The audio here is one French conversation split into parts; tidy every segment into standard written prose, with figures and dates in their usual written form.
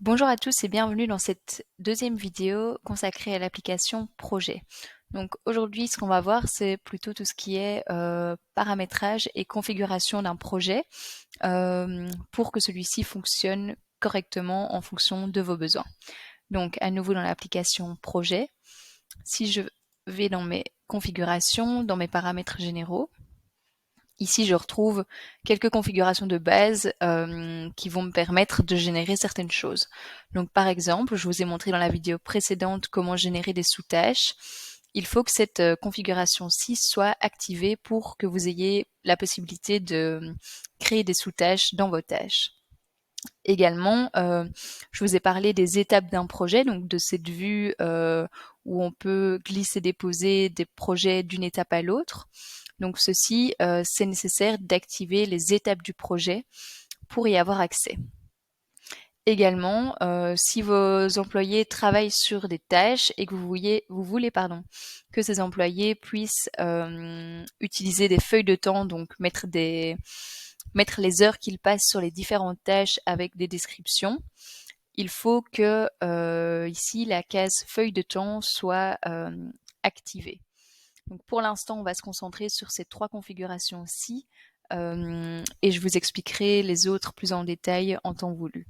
Bonjour à tous et bienvenue dans cette deuxième vidéo consacrée à l'application projet. Donc aujourd'hui, ce qu'on va voir, c'est plutôt tout ce qui est paramétrage et configuration d'un projet pour que celui-ci fonctionne correctement en fonction de vos besoins. Donc à nouveau dans l'application projet, si je vais dans mes configurations, dans mes paramètres généraux, ici, je retrouve quelques configurations de base qui vont me permettre de générer certaines choses. Donc, par exemple, je vous ai montré dans la vidéo précédente comment générer des sous-tâches. Il faut que cette configuration-ci soit activée pour que vous ayez la possibilité de créer des sous-tâches dans vos tâches. Également, je vous ai parlé des étapes d'un projet, donc de cette vue où on peut glisser-déposer des projets d'une étape à l'autre. Donc ceci, c'est nécessaire d'activer les étapes du projet pour y avoir accès. Également, si vos employés travaillent sur des tâches et que vous voulez que ces employés puissent utiliser des feuilles de temps, donc mettre les heures qu'ils passent sur les différentes tâches avec des descriptions, il faut que ici la case feuille de temps soit activée. Donc pour l'instant, on va se concentrer sur ces trois configurations-ci et je vous expliquerai les autres plus en détail en temps voulu.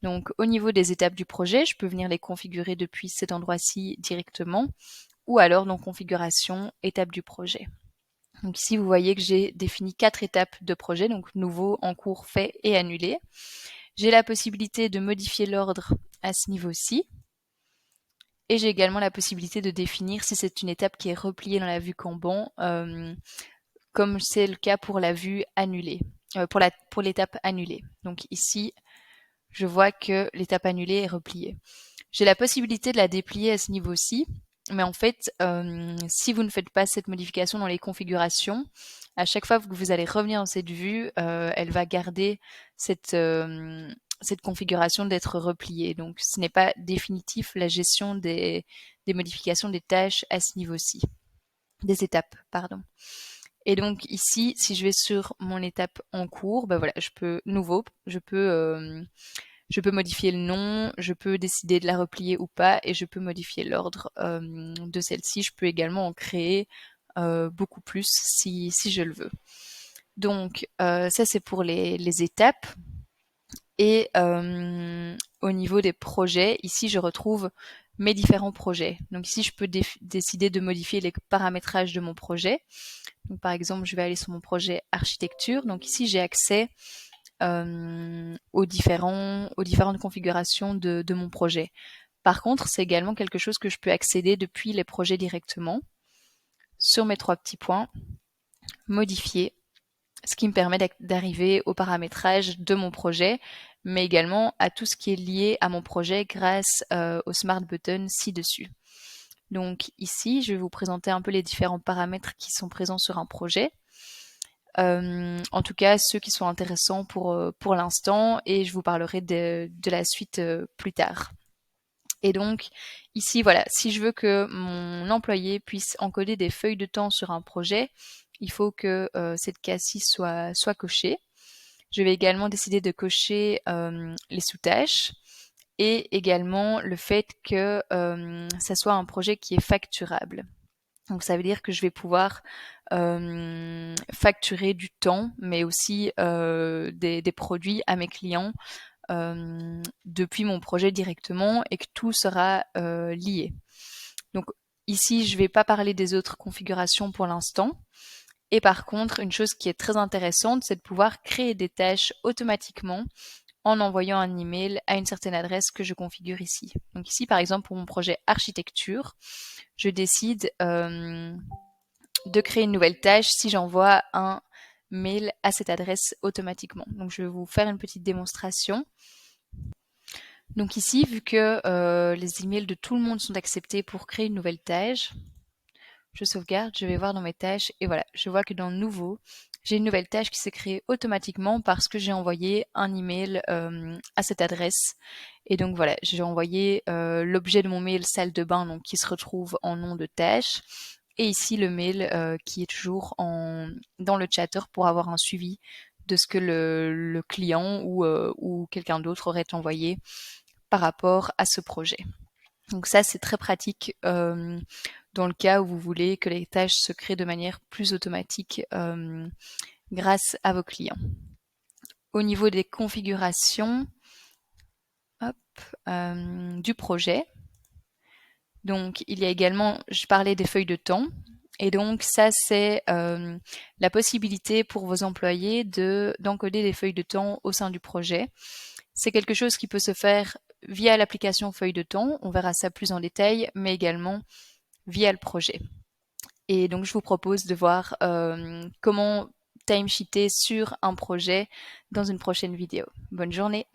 Donc au niveau des étapes du projet, je peux venir les configurer depuis cet endroit-ci directement ou alors dans configuration, étape du projet. Donc ici, vous voyez que j'ai défini 4 étapes de projet, donc nouveau, en cours, fait et annulé. J'ai la possibilité de modifier l'ordre à ce niveau-ci. Et j'ai également la possibilité de définir si c'est une étape qui est repliée dans la vue Kanban, comme c'est le cas pour la vue annulée, pour l'étape annulée. Donc ici, je vois que l'étape annulée est repliée. J'ai la possibilité de la déplier à ce niveau-ci, mais en fait, si vous ne faites pas cette modification dans les configurations, à chaque fois que vous allez revenir dans cette vue, elle va garder cette configuration d'être repliée. Donc ce n'est pas définitif la gestion des modifications des tâches à ce niveau-ci, des étapes, pardon. Et donc ici, si je vais sur mon étape en cours, ben voilà, je peux modifier le nom, je peux décider de la replier ou pas, et je peux modifier l'ordre de celle-ci. Je peux également en créer beaucoup plus si je le veux. Donc ça c'est pour les étapes. Et au niveau des projets, ici je retrouve mes différents projets. Donc ici je peux décider de modifier les paramétrages de mon projet. Donc par exemple je vais aller sur mon projet architecture. Donc ici j'ai accès aux différentes configurations de mon projet. Par contre, c'est également quelque chose que je peux accéder depuis les projets directement. Sur mes trois petits points, modifier, ce qui me permet d'arriver au paramétrage de mon projet, mais également à tout ce qui est lié à mon projet grâce au Smart Button ci-dessus. Donc ici, je vais vous présenter un peu les différents paramètres qui sont présents sur un projet. En tout cas, ceux qui sont intéressants pour l'instant, et je vous parlerai de la suite plus tard. Et donc, ici, voilà, si je veux que mon employé puisse encoder des feuilles de temps sur un projet, il faut que cette case-ci soit cochée. Je vais également décider de cocher les sous-tâches et également le fait que ça soit un projet qui est facturable. Donc ça veut dire que je vais pouvoir facturer du temps, mais aussi des produits à mes clients depuis mon projet directement et que tout sera lié. Donc ici, je ne vais pas parler des autres configurations pour l'instant. Et par contre, une chose qui est très intéressante, c'est de pouvoir créer des tâches automatiquement en envoyant un email à une certaine adresse que je configure ici. Donc ici, par exemple, pour mon projet architecture, je décide de créer une nouvelle tâche si j'envoie un mail à cette adresse automatiquement. Donc je vais vous faire une petite démonstration. Donc ici, vu que les emails de tout le monde sont acceptés pour créer une nouvelle tâche, je sauvegarde, je vais voir dans mes tâches et voilà, je vois que dans Nouveau, j'ai une nouvelle tâche qui s'est créée automatiquement parce que j'ai envoyé un email à cette adresse. Et donc voilà, j'ai envoyé l'objet de mon mail salle de bain donc qui se retrouve en nom de tâche. Et ici le mail qui est toujours dans le chatter pour avoir un suivi de ce que le client ou quelqu'un d'autre aurait envoyé par rapport à ce projet. Donc ça, c'est très pratique dans le cas où vous voulez que les tâches se créent de manière plus automatique grâce à vos clients. Au niveau des configurations du projet, donc il y a également, je parlais des feuilles de temps, et donc ça c'est la possibilité pour vos employés d'encoder des feuilles de temps au sein du projet. C'est quelque chose qui peut se faire via l'application feuille de temps, on verra ça plus en détail, mais également via le projet. Et donc je vous propose de voir comment timesheeter sur un projet dans une prochaine vidéo. Bonne journée!